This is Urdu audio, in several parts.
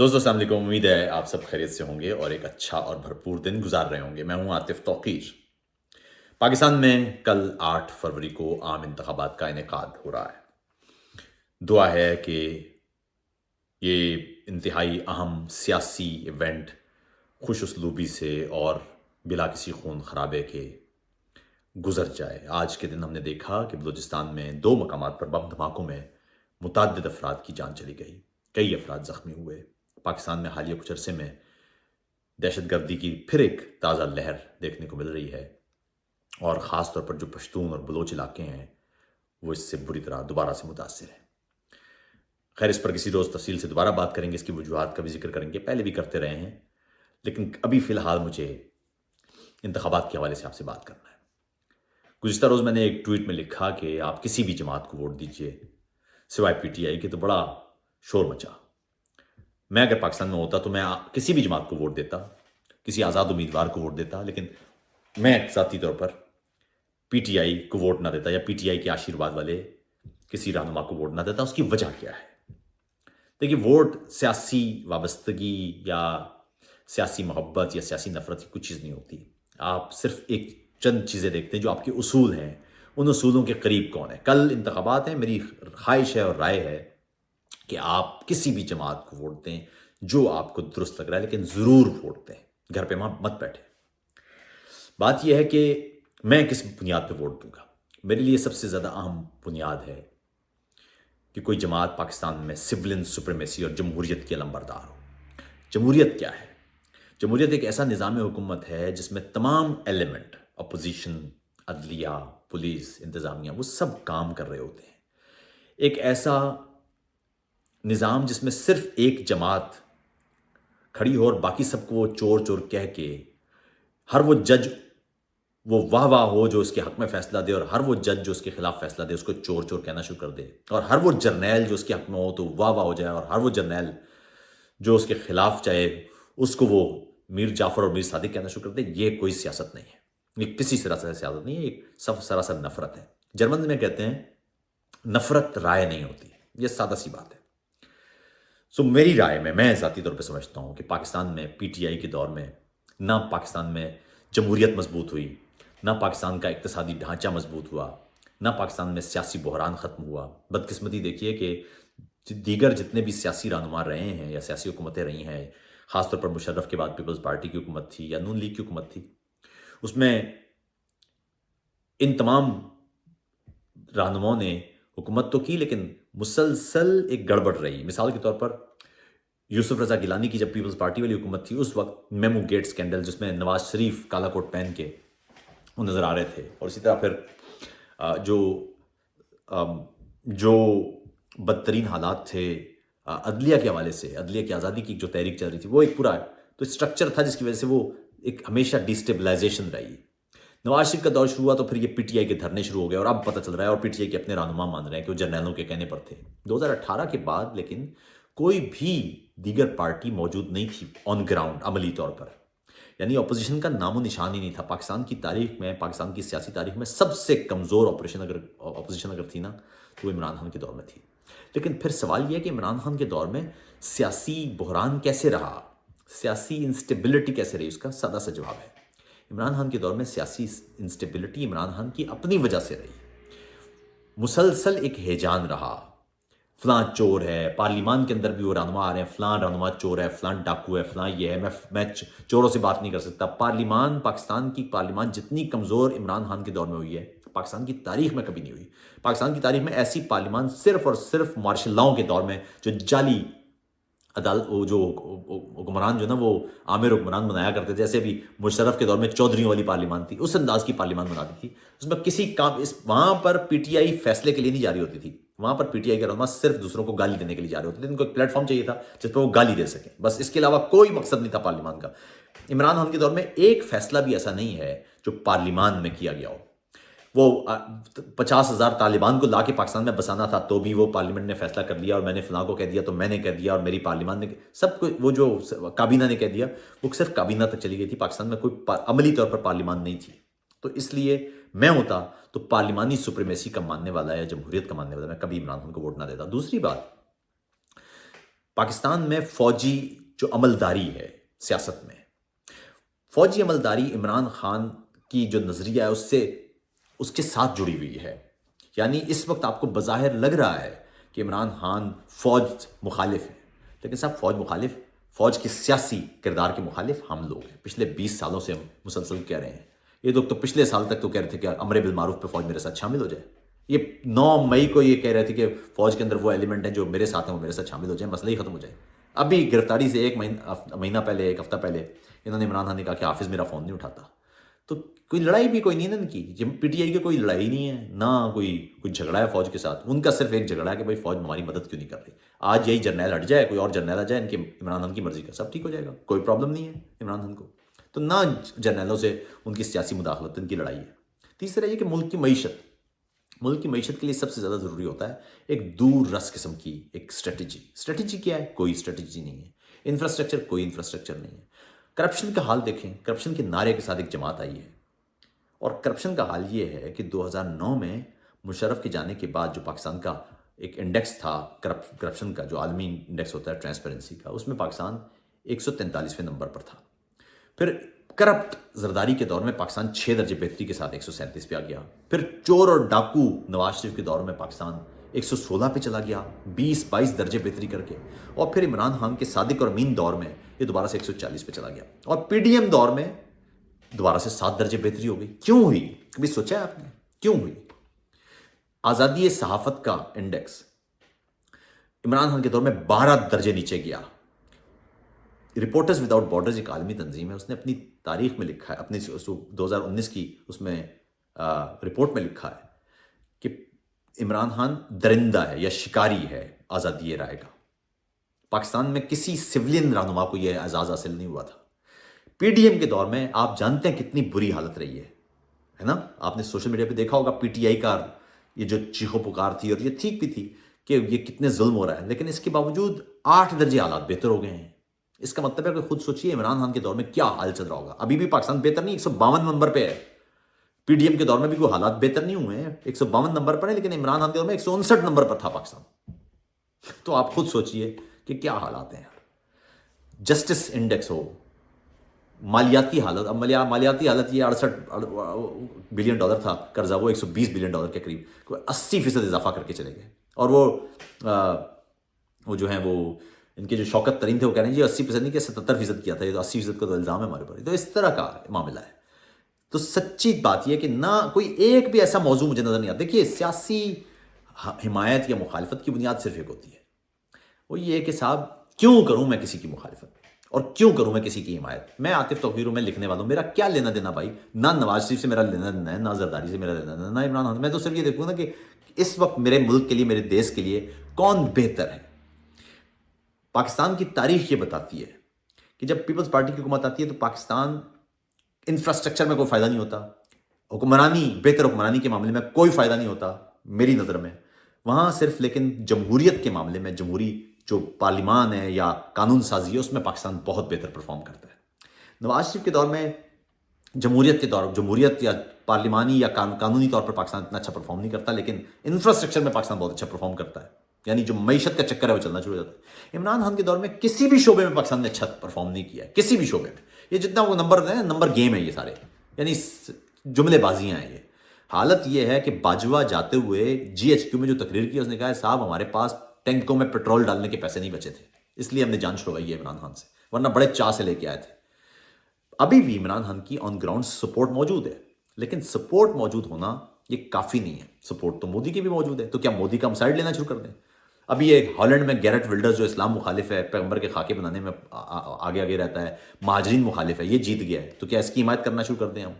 دوستو السلام علیکم، امید ہے آپ سب خیریت سے ہوں گے اور ایک اچھا اور بھرپور دن گزار رہے ہوں گے۔ میں ہوں عاطف توقیر۔ پاکستان میں کل 8 فروری کو عام انتخابات کا انعقاد ہو رہا ہے۔ دعا ہے کہ یہ انتہائی اہم سیاسی ایونٹ خوش اسلوبی سے اور بلا کسی خون خرابے کے گزر جائے۔ آج کے دن ہم نے دیکھا کہ بلوچستان میں 2 مقامات پر بم دھماکوں میں متعدد افراد کی جان چلی گئی، کئی افراد زخمی ہوئے۔ پاکستان میں حالیہ کچھ عرصے میں دہشت گردی کی پھر ایک تازہ لہر دیکھنے کو مل رہی ہے، اور خاص طور پر جو پشتون اور بلوچ علاقے ہیں وہ اس سے بری طرح دوبارہ سے متاثر ہیں۔ خیر، اس پر کسی روز تفصیل سے دوبارہ بات کریں گے، اس کی وجوہات کا بھی ذکر کریں گے، پہلے بھی کرتے رہے ہیں، لیکن ابھی فی الحال مجھے انتخابات کے حوالے سے آپ سے بات کرنا ہے۔ گزشتہ روز میں نے ایک ٹویٹ میں لکھا کہ آپ کسی بھی جماعت کو ووٹ دیجئے سوائے پی ٹی آئی کے، تو بڑا شور مچا۔ میں اگر پاکستان میں ہوتا تو میں کسی بھی جماعت کو ووٹ دیتا، کسی آزاد امیدوار کو ووٹ دیتا، لیکن میں ذاتی طور پر پی ٹی آئی کو ووٹ نہ دیتا، یا پی ٹی آئی کے آشیرواد والے کسی رہنما کو ووٹ نہ دیتا۔ اس کی وجہ کیا ہے؟ دیکھیے، ووٹ سیاسی وابستگی یا سیاسی محبت یا سیاسی نفرت کی کچھ چیز نہیں ہوتی۔ آپ صرف ایک چند چیزیں دیکھتے ہیں جو آپ کے اصول ہیں، ان اصولوں کے قریب کون ہے۔ کل انتخابات ہیں، میری خواہش ہے اور رائے ہے کہ آپ کسی بھی جماعت کو ووٹ دیں جو آپ کو درست لگ رہا ہے، لیکن ضرور ووٹ دیں، گھر پہ مت بیٹھے۔ بات یہ ہے کہ میں کس بنیاد پہ ووٹ دوں گا۔ میرے لیے سب سے زیادہ اہم بنیاد ہے کہ کوئی جماعت پاکستان میں سولن سپریمیسی اور جمہوریت کی علمبردار ہو۔ جمہوریت کیا ہے؟ جمہوریت ایک ایسا نظام حکومت ہے جس میں تمام ایلیمنٹ، اپوزیشن، عدلیہ، پولیس، انتظامیہ، وہ سب کام کر رہے ہوتے ہیں۔ ایک ایسا نظام جس میں صرف ایک جماعت کھڑی ہو اور باقی سب کو وہ چور چور کہہ کے، ہر وہ جج وہ واہ واہ ہو جو اس کے حق میں فیصلہ دے، اور ہر وہ جج جو اس کے خلاف فیصلہ دے اس کو چور چور کہنا شروع کر دے، اور ہر وہ جرنیل جو اس کے حق میں ہو تو واہ واہ ہو جائے، اور ہر وہ جرنیل جو اس کے خلاف چاہے اس کو وہ میر جعفر اور میر صادق کہنا شروع کر دے۔ یہ کوئی سیاست نہیں ہے، یہ کسی طرح سے سیاست نہیں ہے، ایک سراسر نفرت ہے۔ جرمن میں کہتے ہیں نفرت رائے نہیں ہوتی، یہ سادہ سی بات ہے۔ میری رائے میں ذاتی طور پہ سمجھتا ہوں کہ پاکستان میں پی ٹی آئی کے دور میں نہ پاکستان میں جمہوریت مضبوط ہوئی، نہ پاکستان کا اقتصادی ڈھانچہ مضبوط ہوا، نہ پاکستان میں سیاسی بحران ختم ہوا۔ بدقسمتی دیکھیے کہ دیگر جتنے بھی سیاسی رہنما رہے ہیں یا سیاسی حکومتیں رہی ہیں، خاص طور پر مشرف کے بعد پیپلز پارٹی کی حکومت تھی یا نون لیگ کی حکومت تھی، اس میں ان تمام رہنماؤں نے حکومت تو کی لیکن مسلسل ایک گڑبڑ رہی۔ مثال کے طور پر یوسف رضا گیلانی کی جب پیپلز پارٹی والی حکومت تھی، اس وقت میمو گیٹ سکینڈل، جس میں نواز شریف کالا کوٹ پہن کے وہ نظر آ رہے تھے، اور اسی طرح پھر جو بدترین حالات تھے عدلیہ کے حوالے سے، عدلیہ کی آزادی کی جو تحریک چل رہی تھی، وہ ایک پورا تو اسٹرکچر تھا جس کی وجہ سے وہ ایک ہمیشہ ڈیسٹیبلائزیشن رہی۔ نواز شریف کا دور شروع ہوا تو پھر یہ پی ٹی آئی کے دھرنے شروع ہو گئے، اور اب پتہ چل رہا ہے اور پی ٹی آئی کے اپنے رہنما مان رہے ہیں کہ وہ جرنیلوں کے کہنے پر تھے۔ 2018 کے بعد لیکن کوئی بھی دیگر پارٹی موجود نہیں تھی آن گراؤنڈ، عملی طور پر، یعنی اپوزیشن کا نام و نشان ہی نہیں تھا۔ پاکستان کی تاریخ میں، پاکستان کی سیاسی تاریخ میں سب سے کمزور اپوزیشن اگر تھی نا تو وہ عمران خان کے دور میں تھی۔ لیکن پھر سوال یہ ہے کہ عمران خان کے دور میں سیاسی بحران کیسے رہا، سیاسی انسٹیبلٹی کیسے رہی؟ اس کا سادہ سا جواب ہے، عمران خان کے دور میں سیاسی انسٹیبلٹی عمران خان کی اپنی وجہ سے رہی۔ مسلسل ایک ہیجان رہا، فلاں چور ہے، پارلیمان کے اندر بھی وہ رہنما آ رہے ہیں، فلاں رہنما چور ہے، فلاں ڈاکو ہے، فلاں یہ ہے، میں چوروں سے بات نہیں کر سکتا۔ پاکستان کی پارلیمان جتنی کمزور عمران خان کے دور میں ہوئی ہے، پاکستان کی تاریخ میں کبھی نہیں ہوئی۔ پاکستان کی تاریخ میں ایسی پارلیمان صرف اور صرف مارشل لاؤ کے دور میں، جو جعلی عدالت، جو حکمران جو نا وہ عامر حکمران بنایا کرتے تھے، جیسے بھی مشرف کے دور میں چودھریوں والی پارلیمان تھی، اس انداز کی پارلیمان بناتی تھی۔ اس میں کسی کام وہاں پر پی ٹی آئی فیصلے کے لیے نہیں جاری ہوتی تھی، وہاں پر پی ٹی آئی کے رہنما صرف دوسروں کو گالی دینے کے لیے جا رہے ہوتے تھے۔ ان کو ایک پلیٹ فارم چاہیے تھا جس پر وہ گالی دے سکیں، بس اس کے علاوہ کوئی مقصد نہیں تھا پارلیمان کا۔ عمران خان کے دور میں ایک فیصلہ بھی ایسا نہیں ہے جو پارلیمان میں کیا گیا ہو۔ وہ 50,000 طالبان کو لا کے پاکستان میں بسانا تھا تو بھی وہ پارلیمنٹ نے فیصلہ کر لیا، اور میں نے فلاں کو کہہ دیا تو میں نے کہہ دیا، اور میری پارلیمان نے سب کو، وہ جو کابینہ نے کہہ دیا وہ صرف کابینہ تک چلی گئی تھی۔ پاکستان میں کوئی عملی طور پر پارلیمان نہیں تھی۔ تو اس لیے میں ہوتا تو پارلیمانی سپریمیسی کا ماننے والا ہے، جمہوریت کا ماننے والا، میں کبھی عمران خان کو ووٹ نہ دیتا۔ دوسری بات، پاکستان میں فوجی جو عملداری ہے سیاست میں، فوجی عملداری عمران خان کی جو نظریہ ہے اس کے ساتھ جڑی ہوئی ہے. یعنی اس وقت آپ کو بظاہر لگ رہا ہے کہ عمران خان فوج مخالف ہے، لیکن صاحب فوج کے سیاسی کردار کے مخالف ہم لوگ ہیں. پچھلے 20 سالوں سے ہم مسلسل کہہ رہے ہیں. یہ لوگ تو پچھلے سال تک تو کہہ رہے تھے کہ امر بالمعروف پہ فوج میرے ساتھ شامل ہو جائے. یہ 9 مئی کو یہ کہہ رہے تھے کہ فوج کے اندر وہ ایلیمنٹ ہیں جو میرے ساتھ ہیں وہ میرے ساتھ شامل ہو جائیں، مسئلہ ہی ختم ہو جائے. ابھی گرفتاری سے ایک مہینہ پہلے، ایک ہفتہ پہلے انہوں نے عمران خان نے کہا کہ حافظ میرا فون نہیں اٹھاتا. تو کوئی لڑائی بھی کوئی نہیں ہے نا ان کی، پی ٹی آئی کی کوئی لڑائی نہیں ہے، نہ کوئی جھگڑا ہے فوج کے ساتھ. ان کا صرف ایک جھگڑا ہے کہ بھائی فوج ہماری مدد کیوں نہیں کر رہی. آج یہی جرنیل ہٹ جائے، کوئی اور جرنیل آ جائے ان کے عمران خان کی مرضی کا، سب ٹھیک ہو جائے گا، کوئی پرابلم نہیں ہے عمران خان کو. تو نہ جرنیلوں سے ان کی سیاسی مداخلت، ان کی لڑائی ہے. تیسرا یہ کہ ملک کی معیشت کے لیے سب سے زیادہ ضروری ہوتا ہے ایک دور رس قسم کی ایک اسٹریٹجی. کیا ہے؟ کوئی اسٹریٹجی نہیں ہے. انفراسٹرکچر، کوئی انفراسٹرکچر نہیں ہے. کرپشن کا حال دیکھیں، کرپشن کے نعرے کے ساتھ ایک جماعت آئی ہے، اور کرپشن کا حال یہ ہے کہ 2009 میں مشرف کے جانے کے بعد جو پاکستان کا ایک انڈیکس تھا کرپشن کا، جو عالمی انڈیکس ہوتا ہے ٹرانسپیرنسی کا، اس میں پاکستان 143ویں نمبر پر تھا. پھر کرپٹ زرداری کے دور میں پاکستان 6 درجے بہتری کے ساتھ 137 پہ آ گیا. پھر چور اور ڈاکو نواز شریف کے دور میں پاکستان 116 پہ چلا گیا، 20-22 درجے بہتری کر کے. اور پھر عمران خان کے صادق اور امین دور میں یہ دوبارہ سے 140 پہ چلا گیا. اور پی ڈی ایم دور میں دوبارہ سے 7 درجے بہتری ہو گئی. کیوں ہوئی؟ کبھی سوچا ہے آپ نے کیوں ہوئی؟ آزادی صحافت کا انڈیکس عمران خان کے دور میں 12 درجے نیچے گیا. رپورٹرز وداؤٹ بارڈرز ایک عالمی تنظیم ہے، اس نے اپنی تاریخ میں لکھا ہے، اپنی 2019 کی اس میں رپورٹ میں لکھا ہے کہ عمران خان درندہ ہے یا شکاری ہے آزادی رائے کا. پاکستان میں کسی سولین رہنما کو یہ اعزاز حاصل نہیں ہوا تھا. پی ڈی ایم کے دور میں آپ جانتے ہیں کتنی بری حالت رہی ہے نا. آپ نے سوشل میڈیا پہ دیکھا ہوگا پی ٹی آئی کا یہ جو چیخو پکار تھی، اور یہ ٹھیک بھی تھی کہ یہ کتنے ظلم ہو رہا ہے، لیکن اس کے باوجود 8 درجے حالات بہتر ہو گئے ہیں. اس کا مطلب ہے کہ خود سوچئے عمران خان کے دور میں کیا حال چل رہا ہوگا. ابھی بھی پاکستان بہتر نہیں، 152 نمبر پہ ہے. پی ڈی ایم کے دور میں بھی کوئی حالات بہتر نہیں ہوئے ہیں، 152 نمبر پر ہے، لیکن عمران خان کے دور میں 159 نمبر پر تھا پاکستان. تو آپ خود سوچئے کہ کیا حالات ہیں. جسٹس انڈیکس ہو، مالیاتی حالت، اب مالیاتی حالت یہ 68 بلین ڈالر تھا قرضہ، وہ 120 بلین ڈالر کے قریب 80% اضافہ کر کے چلے گئے. اور وہ جو ہیں وہ ان کے جو شوکت ترین تھے وہ کہہ رہے ہیں جی 80% نہیں کہ 77% کیا تھا، یہ تو 80% کا تو الزام ہے ہمارے اوپر. تو اس طرح کا معاملہ ہے. تو سچی بات یہ کہ نہ کوئی ایک بھی ایسا موضوع مجھے نظر نہیں آتا. دیکھیے سیاسی حمایت یا مخالفت کی بنیاد صرف ایک ہوتی ہے، وہ یہ کہ صاحب کیوں کروں میں کسی کی مخالفت اور کیوں کروں میں کسی کی حمایت. میں عاطف توقیر ہوں، میں لکھنے والا ہوں، میرا کیا لینا دینا بھائی؟ نہ نواز شریف سے میرا لینا دینا ہے، نہ زرداری سے میرا لینا دینا، نہ عمران خان. میں تو صرف یہ دیکھوں نا کہ اس وقت میرے ملک کے لیے، میرے دیش کے لیے کون بہتر ہے. پاکستان کی تاریخ یہ بتاتی ہے کہ جب پیپلز پارٹی کی حکومت آتی ہے تو پاکستان انفراسٹرکچر میں کوئی فائدہ نہیں ہوتا، بہتر حکمرانی کے معاملے میں کوئی فائدہ نہیں ہوتا میری نظر میں. وہاں صرف لیکن جمہوریت کے معاملے میں، جمہوری جو پارلیمان ہے یا قانون سازی ہے، اس میں پاکستان بہت بہتر پرفارم کرتا ہے. نواز شریف کے دور میں جمہوریت یا پارلیمانی یا قانونی طور پر پاکستان اتنا اچھا پرفارم نہیں کرتا، لیکن انفراسٹرکچر میں پاکستان بہت اچھا پرفارم کرتا ہے. یعنی جو معیشت کا چکر ہے وہ چلنا شروع ہو جاتا ہے. عمران خان کے دور میں کسی بھی شعبے میں پاکستان نے اچھا پرفارم نہیں کیا ہے، کسی بھی شعبے میں. یہ جتنا وہ نمبر گیم ہے یہ سارے، یعنی جملے بازیاں ہیں. یہ حالت یہ ہے کہ باجوہ جاتے ہوئے جی ایچ کیو میں جو تقریر کی، اس نے کہا صاحب ہمارے پاس ٹینکوں میں پیٹرول ڈالنے کے پیسے نہیں بچے تھے، اس لیے ہم نے جان چھڑوائی ہے عمران خان سے، ورنہ بڑے چاہ سے لے کے آئے تھے. ابھی بھی عمران خان کی آن گراؤنڈ سپورٹ موجود ہے، لیکن سپورٹ موجود ہونا یہ کافی نہیں ہے. سپورٹ تو مودی کی بھی موجود ہے، تو کیا مودی کا ہم سائڈ لینا شروع کر دیں؟ ابھی یہ ہالینڈ میں گیرٹ ولڈرز جو اسلام مخالف ہے، پیغمبر کے خاکے بنانے میں آگے رہتا ہے، مہاجرین مخالف ہے، یہ جیت گیا ہے، تو کیا اس کی حمایت کرنا شروع کر دیں ہم؟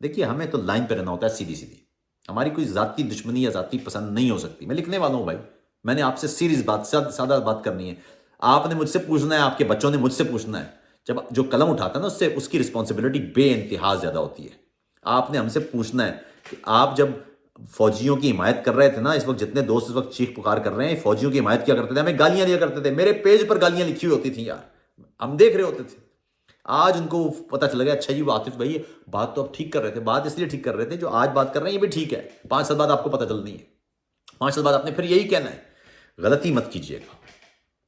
دیکھیے ہمیں تو لائن پہ رہنا ہوتا ہے سیدھی. ہماری کوئی ذاتی دشمنی یا ذاتی پسند نہیں ہو سکتی. میں لکھنے والا ہوں بھائی، میں نے آپ سے سیریز بات، سادہ بات کرنی ہے. آپ نے مجھ سے پوچھنا ہے، آپ کے بچوں نے مجھ سے پوچھنا ہے. جب جو قلم اٹھاتا ہے نا اس کی رسپانسبلٹی بے انتہا زیادہ ہوتی ہے. آپ نے ہم سے پوچھنا ہے کہ آپ جب فوجیوں کی حمایت کر رہے تھے نا، اس وقت جتنے دوست اس وقت چیخ پکار کر رہے ہیں فوجیوں کی حمایت کیا کرتے تھے، ہمیں گالیاں دیا کرتے تھے. میرے پیج پر گالیاں لکھی ہوئی ہوتی تھیں یار، ہم دیکھ رہے ہوتے تھے. آج ان کو پتہ چل گیا اچھا جی وہ عاطف بھائی بات تو اب ٹھیک کر رہے تھے، بات اس لیے ٹھیک کر رہے تھے جو آج بات کر رہے ہیں یہ بھی ٹھیک ہے. 5 سال بعد آپ کو پتہ چلنی ہے، 5 سال بعد آپ نے پھر یہی کہنا ہے. غلطی مت کیجیے گا.